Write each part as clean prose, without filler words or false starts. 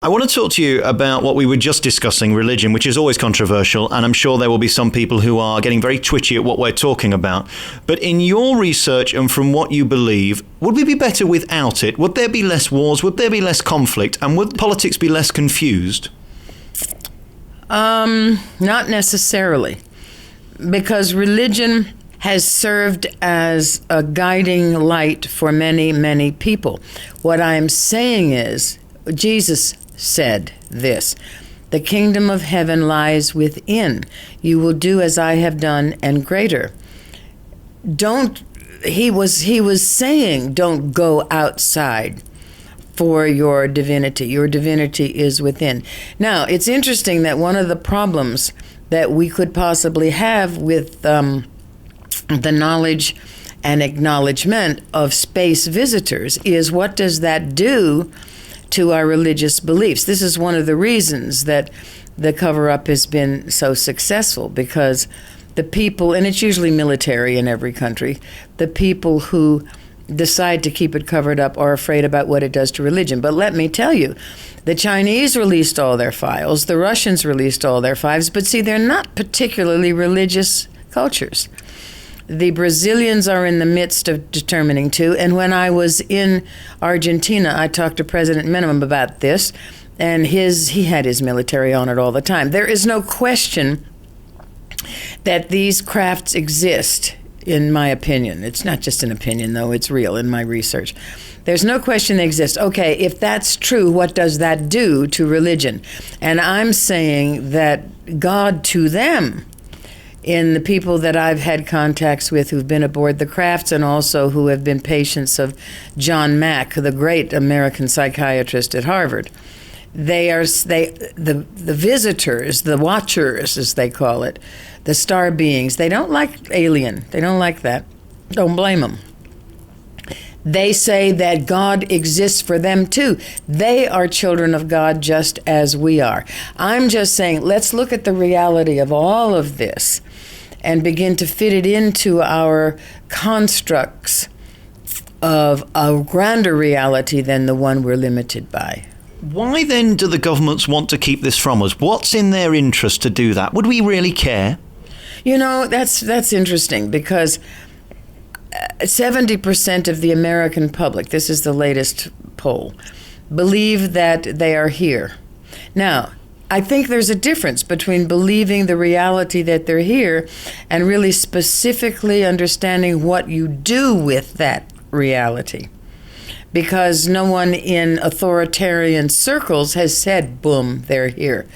I want to talk to you about what we were just discussing, religion, which is always controversial, and I'm sure there will be some people who are getting very twitchy at what we're talking about. But in your research and from what you believe, would we be better without it? Would there be less wars? Would there be less conflict? And would politics be less confused? Not necessarily, because religion has served as a guiding light for many, many people. What I'm saying is, Jesus said this: the kingdom of heaven lies within. You will do as I have done and greater. He was saying, don't go outside for your divinity. Your divinity is within. Now, it's interesting that one of the problems that we could possibly have with the knowledge and acknowledgement of space visitors is, what does that do to our religious beliefs? This is one of the reasons that the cover-up has been so successful, because the people, and it's usually military in every country, the people who decide to keep it covered up are afraid about what it does to religion. But let me tell you, the Chinese released all their files, the Russians released all their files, but see, they're not particularly religious cultures. The Brazilians are in the midst of determining to, and when I was in Argentina, I talked to President Menem about this, and he had his military on it all the time. There is no question that these crafts exist, in my opinion. It's not just an opinion, though, it's real in my research. There's no question they exist. Okay, if that's true, what does that do to religion? And I'm saying that God to them, in the people that I've had contacts with who've been aboard the crafts and also who have been patients of John Mack, the great American psychiatrist at Harvard, the visitors, the watchers, as they call it, the star beings, they don't like alien. They don't like that. Don't blame them. They say that God exists for them too. They are children of God just as we are. I'm just saying, let's look at the reality of all of this and begin to fit it into our constructs of a grander reality than the one we're limited by. Why then do the governments want to keep this from us? What's in their interest to do that? Would we really care? You know, that's interesting, because 70% of the American public, this is the latest poll, believe that they are here. Now, I think there's a difference between believing the reality that they're here and really specifically understanding what you do with that reality. Because no one in authoritarian circles has said, boom, they're here.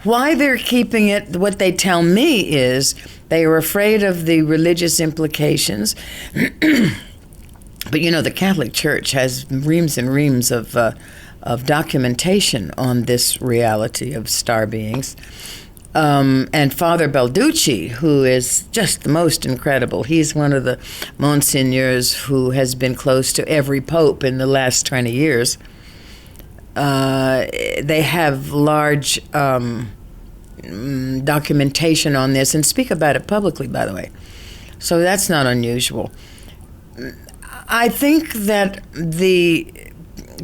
Why they're keeping it, what they tell me is they are afraid of the religious implications. But you know, the Catholic Church has reams and reams of documentation on this reality of star beings. And Father Balducci, who is just the most incredible, he's one of the monsignors who has been close to every pope in the last 20 years. They have large documentation on this and speak about it publicly, by the way. So that's not unusual. I think that the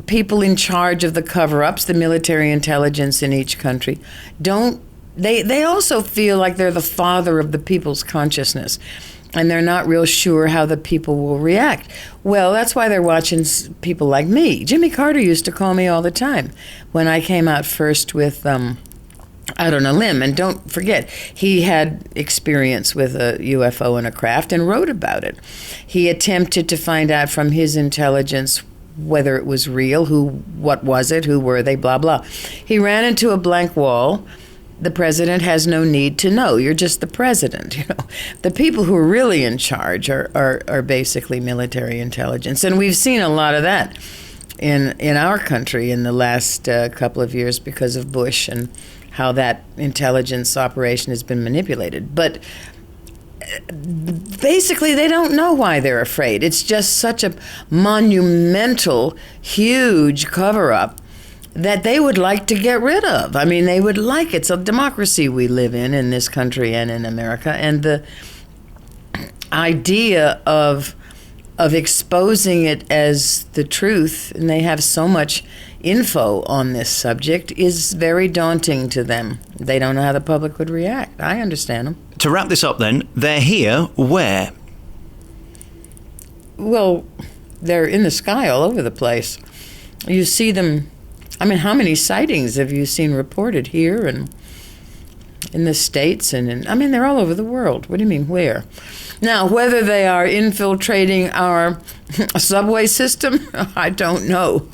people in charge of the cover-ups, the military intelligence in each country, they also feel like they're the father of the people's consciousness, and they're not real sure how the people will react. Well, that's why they're watching people like me. Jimmy Carter used to call me all the time when I came out first with Out on a Limb. And don't forget, he had experience with a UFO and a craft and wrote about it. He attempted to find out from his intelligence whether it was real, what was it, who were they, blah, blah. He ran into a blank wall. The president has no need to know. You're just the president. You know, the people who are really in charge are basically military intelligence, and we've seen a lot of that in our country in the last couple of years because of Bush and how that intelligence operation has been manipulated. But basically, they don't know why they're afraid. It's just such a monumental, huge cover-up that they would like to get rid of. I mean, they would like it. It's a democracy we live in this country and in America, and the idea of exposing it as the truth, and they have so much info on this subject is very daunting to them. They don't know how the public would react. I understand them. To wrap this up then, they're here where? Well, they're in the sky all over the place. You see them. I mean, how many sightings have you seen reported here and in the States? They're all over the world. What do you mean, where? Now, whether they are infiltrating our subway system, I don't know.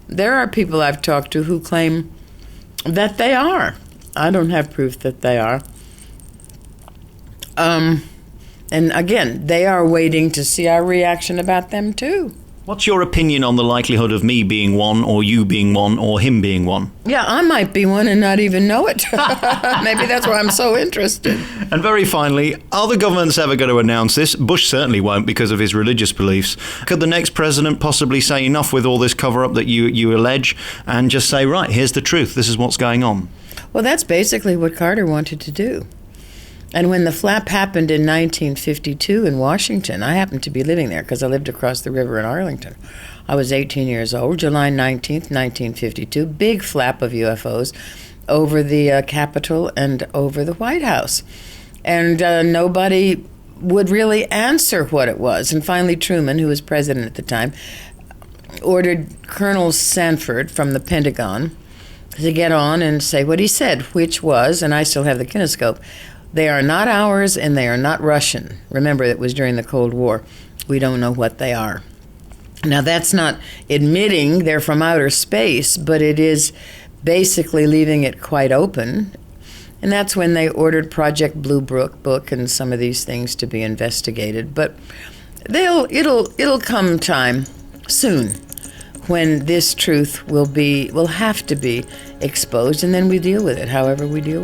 There are people I've talked to who claim that they are. I don't have proof that they are. And again, they are waiting to see our reaction about them too. What's your opinion on the likelihood of me being one, or you being one, or him being one? Yeah, I might be one and not even know it. Maybe that's why I'm so interested. And very finally, are the governments ever going to announce this? Bush certainly won't because of his religious beliefs. Could the next president possibly say enough with all this cover-up that you allege and just say, right, here's the truth, this is what's going on? Well, that's basically what Carter wanted to do. And when the flap happened in 1952 in Washington, I happened to be living there because I lived across the river in Arlington. I was 18 years old, July 19th, 1952, big flap of UFOs over the Capitol and over the White House. And nobody would really answer what it was. And finally Truman, who was president at the time, ordered Colonel Sanford from the Pentagon to get on and say what he said, which was, and I still have the kinescope, they are not ours and they are not Russian. Remember, it was during the Cold War. We don't know what they are. Now, that's not admitting they're from outer space, but it is basically leaving it quite open. And that's when they ordered Project Blue Book and some of these things to be investigated. But it'll come time soon when this truth will have to be exposed, and then we deal with it however we deal with it.